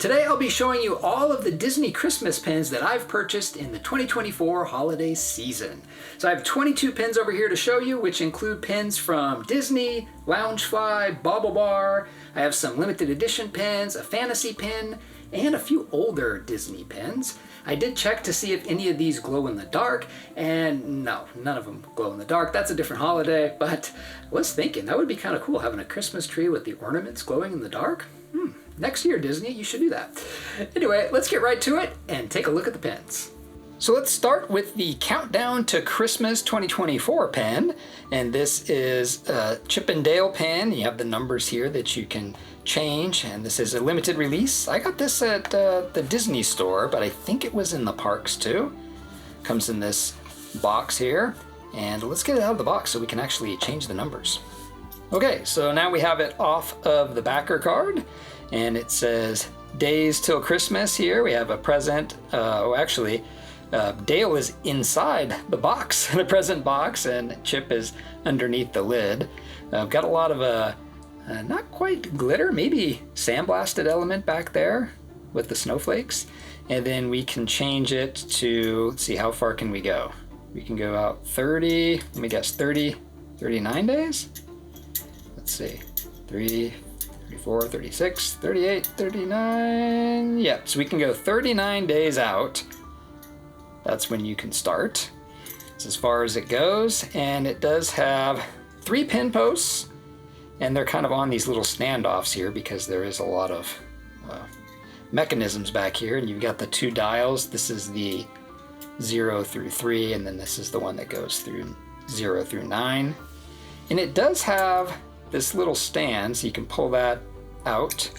Today I'll be showing you all of the Disney Christmas pins that I've purchased in the 2024 holiday season. So I have 22 pins over here to show you, which include pins from Disney, Loungefly, BaubleBar. I have some limited edition pins, a fantasy pin, and a few older Disney pins. I did check to see if any of these glow in the dark, and no, none of them glow in the dark. That's a different holiday, but I was thinking that would be kind of cool, having a Christmas tree with the ornaments glowing in the dark. Next year, Disney, you should do that. Anyway, let's get right to it and take a look at the pins. So let's start with the Countdown to Christmas 2024 pin, and this is a Chip 'n Dale pin. You have the numbers here that you can change, and this is a limited release. I got this at the Disney store, but I think it was in the parks too. Comes in this box here, and let's get it out of the box so we can actually change the numbers. Okay, so now we have it off of the backer card, and it says Days Till Christmas here. We have a present, Dale is inside the box, the present box, and Chip is underneath the lid. Got a lot of not quite glitter, maybe sandblasted element back there with the snowflakes. And then we can change it to, let's see, how far can we go? We can go out 30, let me guess, 39 days? Let's see, 34, 36, 38, 39. Yep, so we can go 39 days out. That's when you can start. That's as far as it goes. And it does have 3 pin posts, and they're kind of on these little standoffs here because there is a lot of mechanisms back here. And you've got the 2 dials. This is the 0 through 3, and then this is the one that goes through 0 through 9. And it does have this little stand, so you can pull that out.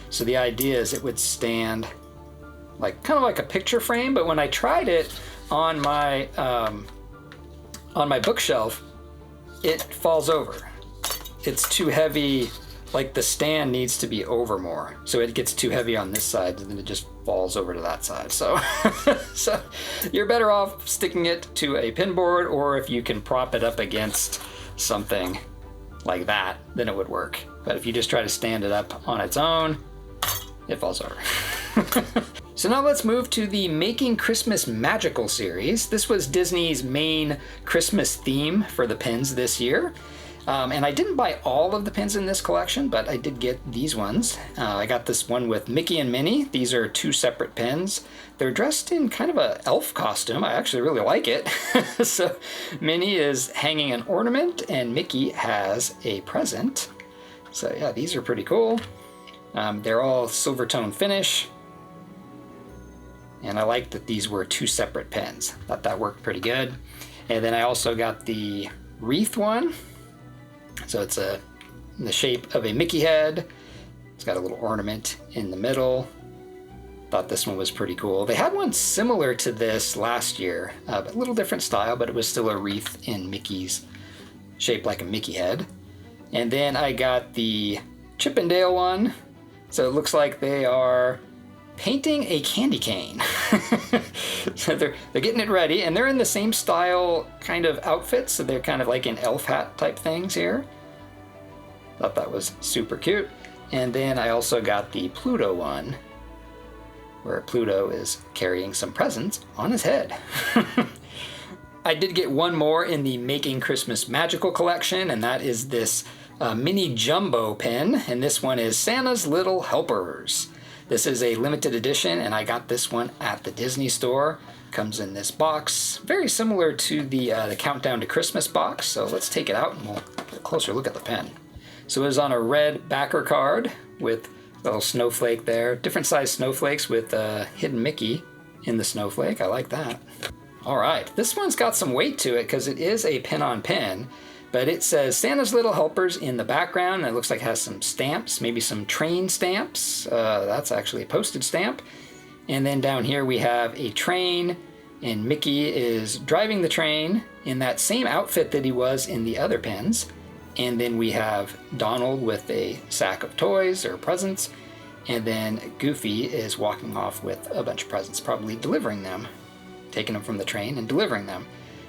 So the idea is it would stand like kind of like a picture frame, but when I tried it on my bookshelf, it falls over. It's too heavy, like the stand needs to be over more. So it gets too heavy on this side, and then it just falls over to that side. So, so you're better off sticking it to a pin board, or if you can prop it up against something like that, then it would work. But if you just try to stand it up on its own, it falls over. So now let's move to the Making Christmas Magical series. This was Disney's main Christmas theme for the pins this year. And I didn't buy all of the pins in this collection, but I did get these ones. I got this one with Mickey and Minnie. These are 2 separate pins. They're dressed in kind of an elf costume. I actually really like it. So Minnie is hanging an ornament, and Mickey has a present. So yeah, these are pretty cool. They're all silver tone finish. And I like that these were 2 separate pins. Thought that worked pretty good. And then I also got the wreath one. So it's in the shape of a Mickey head. It's got a little ornament in the middle. Thought this one was pretty cool. They had one similar to this last year, but a little different style, but it was still a wreath in Mickey's, shaped like a Mickey head. And then I got the Chip 'n Dale one. So it looks like they are painting a candy cane. So they're getting it ready, and they're in the same style kind of outfits, so they're kind of like in elf hat type things here. Thought that was super cute. And then I also got the Pluto one, where Pluto is carrying some presents on his head. I did get one more in the Making Christmas Magical collection, and that is this mini jumbo pin, and this one is Santa's Little Helpers. This is a limited edition, and I got this one at the Disney store. Comes in this box, very similar to the Countdown to Christmas box. So let's take it out and we'll get a closer look at the pen. So it is on a red backer card with a little snowflake there. Different size snowflakes with hidden Mickey in the snowflake. I like that. All right, this one's got some weight to it because it is a pin-on-pin. But it says Santa's Little Helpers in the background, and it looks like it has some stamps, maybe some train stamps. That's actually a postage stamp. And then down here we have a train, and Mickey is driving the train in that same outfit that he was in the other pins. And then we have Donald with a sack of toys or presents, and then Goofy is walking off with a bunch of presents, probably delivering them, taking them from the train and delivering them.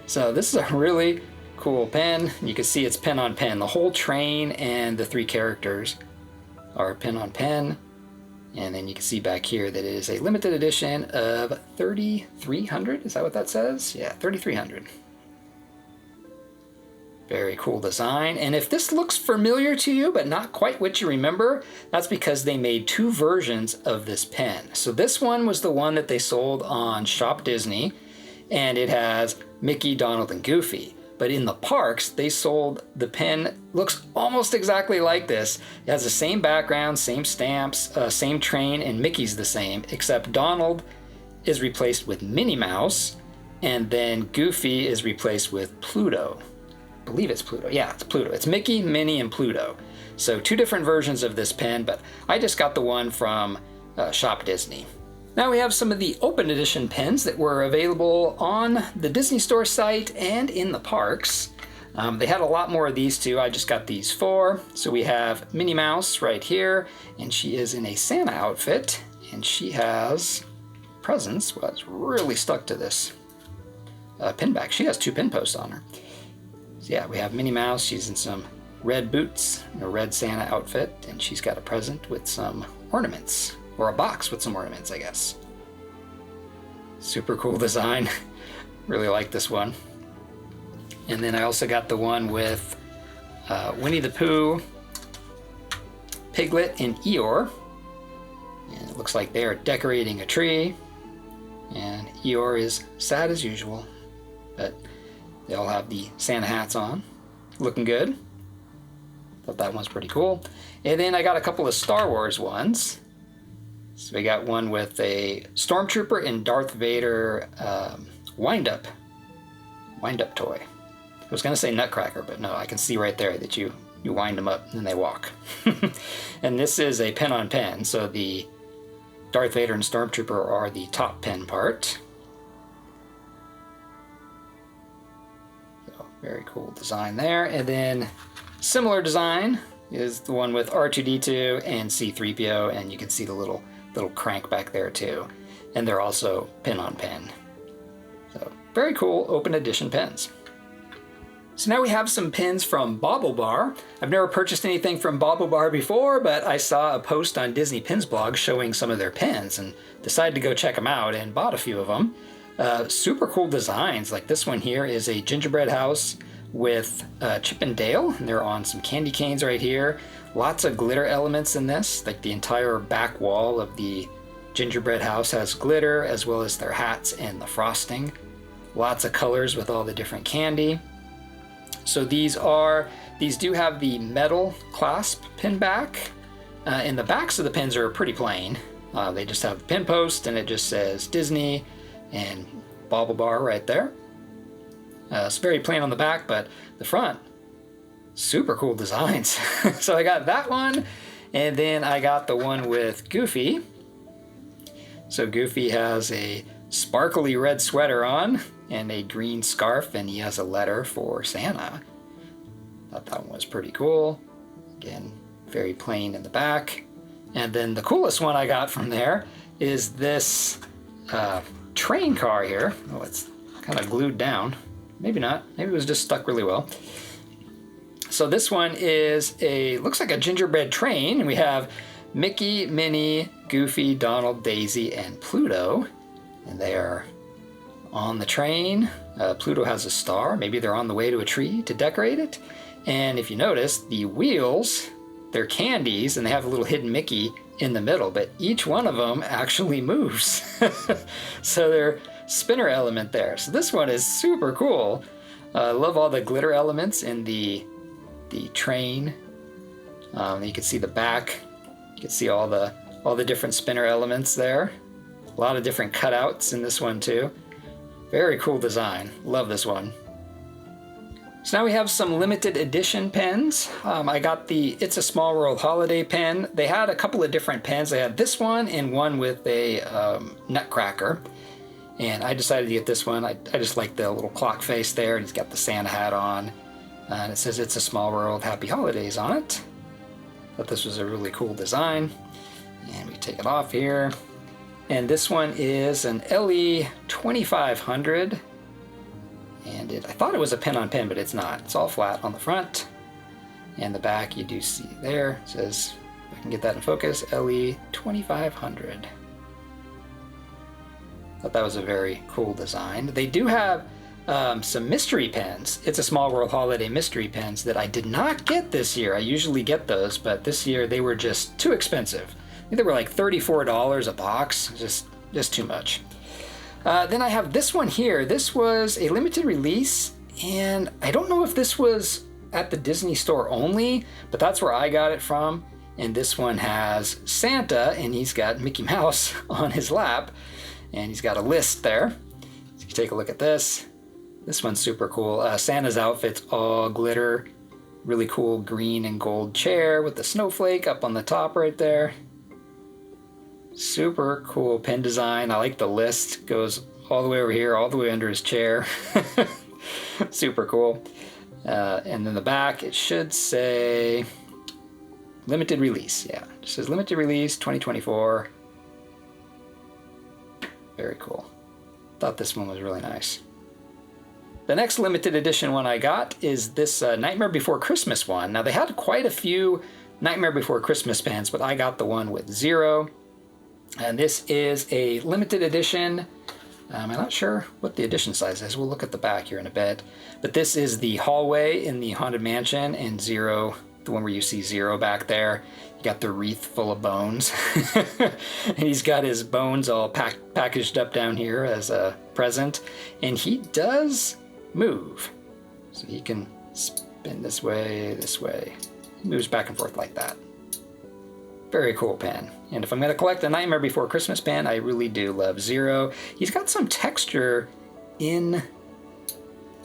So this is a really cool pen. You can see it's pin on pen. The whole train and the 3 characters are pin on pen. And then you can see back here that it is a limited edition of 3,300. Is that what that says? Yeah, 3,300. Very cool design. And if this looks familiar to you, but not quite what you remember, that's because they made two versions of this pen. So this one was the one that they sold on Shop Disney, and it has Mickey, Donald, and Goofy. But in the parks, they sold the pen, looks almost exactly like this. It has the same background, same stamps, same train, and Mickey's the same, except Donald is replaced with Minnie Mouse, and then Goofy is replaced with Pluto. I believe it's Pluto. Yeah, it's Pluto. It's Mickey, Minnie, and Pluto. So two different versions of this pen, but I just got the one from Shop Disney. Now we have some of the open edition pens that were available on the Disney Store site and in the parks. They had a lot more of these too. I just got these 4. So we have Minnie Mouse right here, and she is in a Santa outfit, and she has presents. Well, it's really stuck to this pin back. She has 2 pin posts on her. So yeah, we have Minnie Mouse. She's in some red boots, a red Santa outfit, and she's got a present with some ornaments, or a box with some ornaments, I guess. Super cool design. Really like this one. And then I also got the one with Winnie the Pooh, Piglet, and Eeyore. And it looks like they are decorating a tree. And Eeyore is sad as usual, but they all have the Santa hats on. Looking good. Thought that one's pretty cool. And then I got a couple of Star Wars ones. So we got one with a Stormtrooper and Darth Vader wind-up toy. I was going to say Nutcracker, but no, I can see right there that you wind them up and they walk. And this is a pen-on-pen, so the Darth Vader and Stormtrooper are the top pen part. Very cool design there. And then similar design is the one with R2-D2 and C-3PO, and you can see the little crank back there too. And they're also pen on pen. So very cool open edition pens. So now we have some pins from BaubleBar. I've never purchased anything from BaubleBar before, but I saw a post on Disney Pins blog showing some of their pins and decided to go check them out and bought a few of them. Super cool designs. Like this one here is a gingerbread house with Chip and Dale, and they're on some candy canes right here. Lots of glitter elements in this, like the entire back wall of the gingerbread house has glitter, as well as their hats and the frosting. Lots of colors with all the different candy. So these do have the metal clasp pin back, and the backs of the pins are pretty plain. They just have the pin post, and it just says Disney and BaubleBar right there. It's very plain on the back, but the front, super cool designs. So I got that one, and then I got the one with Goofy. So Goofy has a sparkly red sweater on and a green scarf, and he has a letter for Santa. Thought that one was pretty cool. Again, very plain in the back. And then the coolest one I got from there is this train car here. Oh, it's kind of glued down. Maybe not. Maybe it was just stuck really well. So this one looks like a gingerbread train, and we have Mickey, Minnie, Goofy, Donald, Daisy, and Pluto, and they are on the train. Pluto has a star. Maybe they're on the way to a tree to decorate it. And if you notice, the wheels, they're candies, and they have a little hidden Mickey in the middle, but each one of them actually moves. So they're spinner element there. So this one is super cool. I love all the glitter elements in the train. You can see the back. You can see all the different spinner elements there. A lot of different cutouts in this one too. Very cool design. Love this one. So now we have some limited edition pens. I got the It's a Small World holiday pen. They had a couple of different pens. They had this one and one with a nutcracker. And I decided to get this one. I just like the little clock face there, and he's got the Santa hat on. And it says It's a Small World, Happy Holidays on it. Thought this was a really cool design. And we take it off here. And this one is an LE 2500. And I thought it was a pen on pen, but it's not. It's all flat on the front. And the back, you do see there, it says If I can get that in focus, LE 2500. Thought that was a very cool design. They do have some mystery pens. It's a Small World Holiday mystery pens that I did not get this year. I usually get those, but this year they were just too expensive. I think they were like $34 a box, just too much. Then I have this one here. This was a limited release, and I don't know if this was at the Disney store only, but that's where I got it from. And this one has Santa, and he's got Mickey Mouse on his lap, and he's got a list there. So you can take a look at this. This one's super cool. Santa's outfit's all glitter. Really cool green and gold chair with the snowflake up on the top right there. Super cool pen design. I like the list. Goes all the way over here, all the way under his chair. Super cool. And then the back, it should say limited release. Yeah, it says limited release 2024. Very cool. Thought this one was really nice. The next limited edition one I got is this Nightmare Before Christmas one. Now they had quite a few Nightmare Before Christmas pens, but I got the one with Zero. And this is a limited edition. I'm not sure what the edition size is. We'll look at the back here in a bit. But this is the hallway in the Haunted Mansion, and Zero, the one where you see Zero back there. You got the wreath full of bones. And he's got his bones all packaged up down here as a present. And he does move. So he can spin this way, this way. He moves back and forth like that. Very cool pen. And if I'm going to collect a Nightmare Before Christmas pen, I really do love Zero. He's got some texture in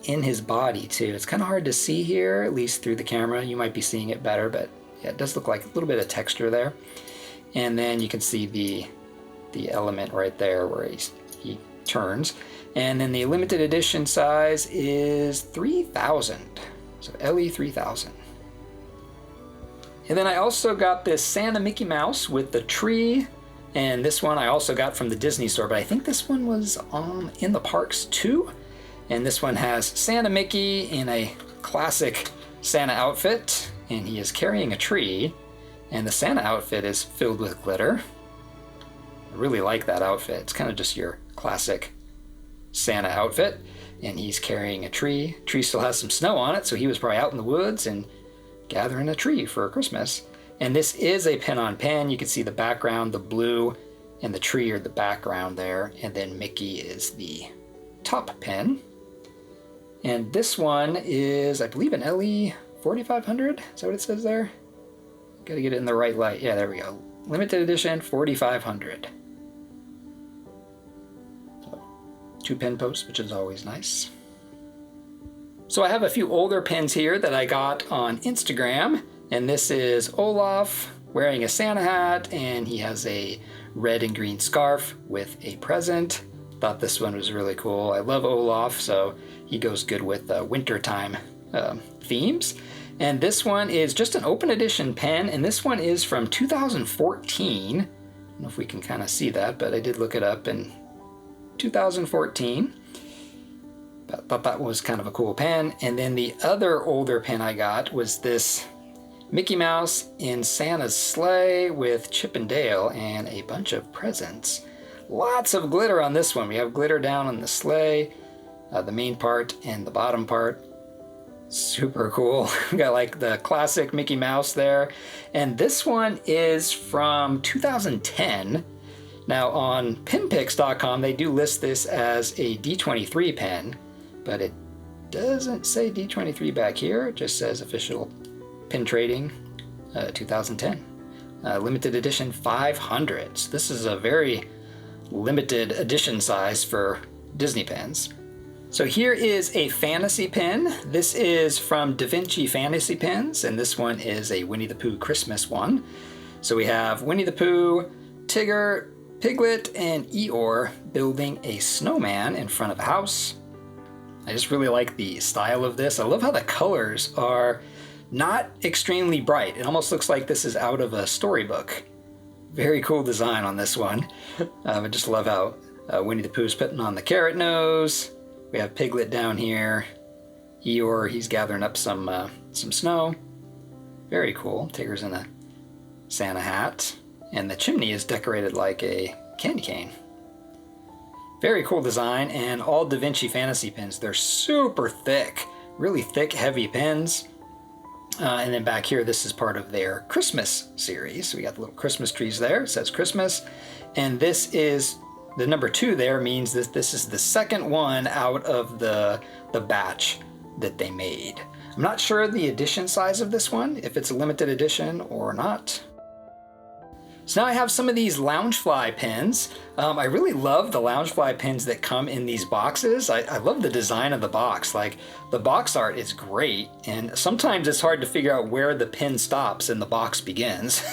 his body too. It's kind of hard to see here, at least through the camera. You might be seeing it better, but yeah, it does look like a little bit of texture there. And then you can see the element right there where he turns. And then the limited edition size is 3000. So LE 3000. And then I also got this Santa Mickey Mouse with the tree. And this one I also got from the Disney store, but I think this one was in the parks too. And this one has Santa Mickey in a classic Santa outfit, and he is carrying a tree. And the Santa outfit is filled with glitter. I really like that outfit. It's kind of just your classic Santa outfit. And he's carrying a tree. Tree still has some snow on it, so he was probably out in the woods and gathering a tree for Christmas. And this is a pen on pen. You can see the background, the blue, and the tree are the background there. And then Mickey is the top pen. And this one is, I believe, an LE 4500. Is that what it says there? Gotta get it in the right light. Yeah, there we go. Limited edition 4500. So, 2 pen posts, which is always nice. So I have a few older pens here that I got on Instagram. And this is Olaf wearing a Santa hat, and he has a red and green scarf with a present. Thought this one was really cool. I love Olaf, so he goes good with wintertime themes. And this one is just an open edition pen, and this one is from 2014. I don't know if we can kind of see that, but I did look it up in 2014. But thought that was kind of a cool pen. And then the other older pen I got was this Mickey Mouse in Santa's sleigh with Chip and Dale and a bunch of presents. Lots of glitter on this one. We have glitter down on the sleigh, the main part and the bottom part. Super cool. We got like the classic Mickey Mouse there. And this one is from 2010. Now on pinpicks.com, they do list this as a D23 pen, but it doesn't say D23 back here. It just says official pen trading 2010. Limited edition 500. So this is a very limited edition size for Disney pens. So here is a fantasy pen. This is from Da Vinci Fantasy Pens, and this one is a Winnie the Pooh Christmas one. So we have Winnie the Pooh, Tigger, Piglet, and Eeyore building a snowman in front of a house. I just really like the style of this. I love how the colors are not extremely bright. It almost looks like this is out of a storybook. Very cool design on this one. I just love how Winnie the Pooh's putting on the carrot nose. We have Piglet down here. Eeyore, he's gathering up some snow. Very cool. Tigger's in a Santa hat, and the chimney is decorated like a candy cane. Very cool design, and all Da Vinci Fantasy pins. They're super thick, really thick, heavy pins. And then back here, this is part of their Christmas series. So we got the little Christmas trees there. It says Christmas. And this is, the number 2 there means that this is the second one out of the batch that they made. I'm not sure the edition size of this one, if it's a limited edition or not. So now I have some of these Loungefly pins. I really love the Loungefly pins that come in these boxes. I love the design of the box. Like, the box art is great, and sometimes it's hard to figure out where the pin stops and the box begins.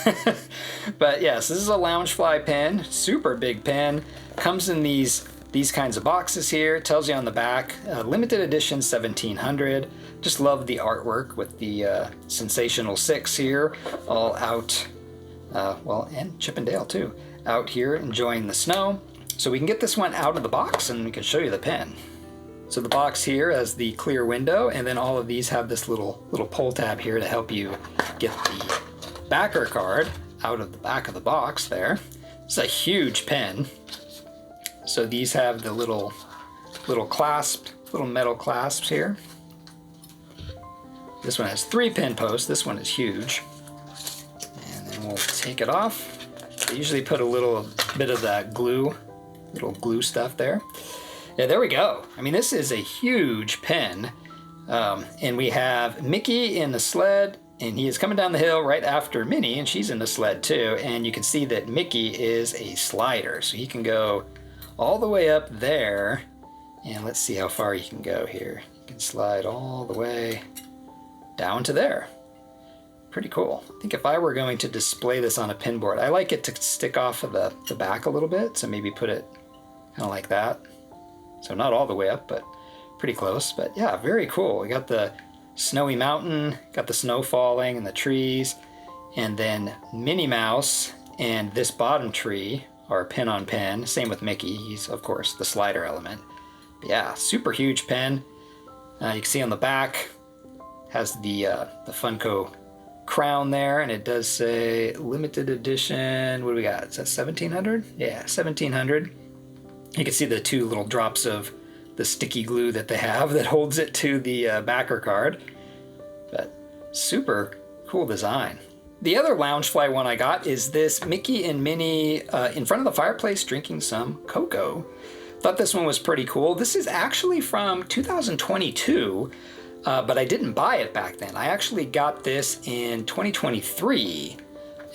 But yes, this is a Loungefly pin, super big pin. Comes in these kinds of boxes here. It tells you on the back, limited edition 1700. Just love the artwork with the Sensational 6 here, all out. Well, and Chip and Dale too, out here enjoying the snow. So we can get this one out of the box and we can show you the pen. So the box here has the clear window, and then all of these have this little pull tab here to help you get the backer card out of the back of the box there. It's a huge pen. So these have the little clasp, little metal clasps here. This one has 3 pin posts. This one is huge. We'll take it off. I usually put a little bit of that glue, little glue stuff there. Yeah, there we go. I mean, this is a huge pen. And we have Mickey in the sled, and he is coming down the hill right after Minnie, and she's in the sled too. And you can see that Mickey is a slider, so he can go all the way up there. And let's see how far he can go here. He can slide all the way down to there. Pretty cool. I think if I were going to display this on a pin board, I like it to stick off of the back a little bit, so maybe put it kind of like that. So not all the way up, but pretty close. But yeah, very cool. We got the snowy mountain, got the snow falling and the trees, and then Minnie Mouse and this bottom tree are pin on pin. Same with Mickey. He's, of course, the slider element. But yeah, super huge pen. You can see on the back has the Funko crown there, and it does say limited edition. What do we got? Is that 1700? Yeah, 1700. You can see the 2 little drops of the sticky glue that they have that holds it to the backer card. But super cool design. The other Loungefly one I got is this Mickey and Minnie in front of the fireplace drinking some cocoa. Thought this one was pretty cool. This is actually from 2022. But I didn't buy it back then. I actually got this in 2023,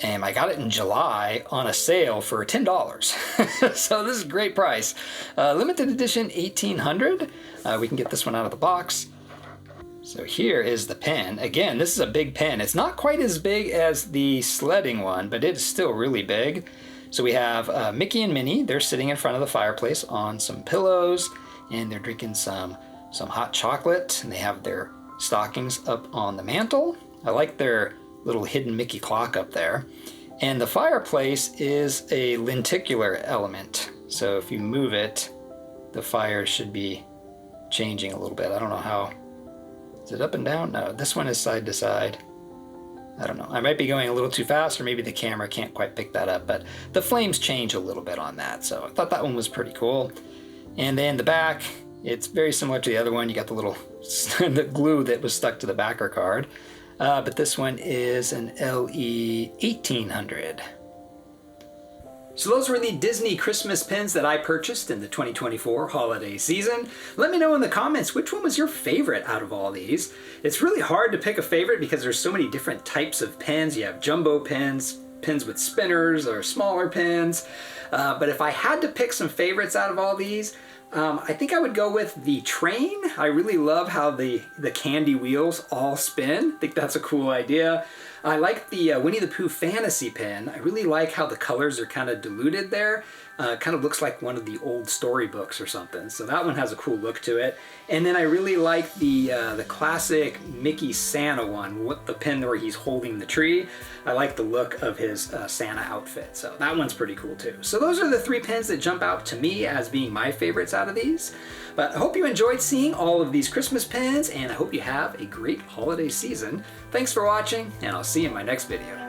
and I got it in July on a sale for $10. So this is a great price. Limited edition 1800. We can get this one out of the box. So here is the pen. Again, this is a big pen. It's not quite as big as the sledding one, but it is still really big. So we have Mickey and Minnie. They're sitting in front of the fireplace on some pillows, and they're drinking some hot chocolate, and they have their stockings up on the mantle. I like their little hidden Mickey clock up there. And the fireplace is a lenticular element. So if you move it, the fire should be changing a little bit. I don't know how. Is it up and down? No, this one is side to side. I don't know. I might be going a little too fast, or maybe the camera can't quite pick that up, but the flames change a little bit on that. So I thought that one was pretty cool. And then the back, it's very similar to the other one. You got the little the glue that was stuck to the backer card. But this one is an LE 1800. So those were the Disney Christmas pins that I purchased in the 2024 holiday season. Let me know in the comments which one was your favorite out of all these. It's really hard to pick a favorite because there's so many different types of pins. You have jumbo pins, pins with spinners, or smaller pins. But if I had to pick some favorites out of all these, I think I would go with the train. I really love how the candy wheels all spin. I think that's a cool idea. I like the Winnie the Pooh fantasy pin. I really like how the colors are kind of diluted there. Kind of looks like one of the old storybooks or something. So that one has a cool look to it. And then I really like the classic Mickey Santa one, with the pin where he's holding the tree. I like the look of his Santa outfit. So that one's pretty cool too. So those are the 3 pins that jump out to me as being my favorites out of these. But I hope you enjoyed seeing all of these Christmas pins, and I hope you have a great holiday season. Thanks for watching, and I'll see you in my next video.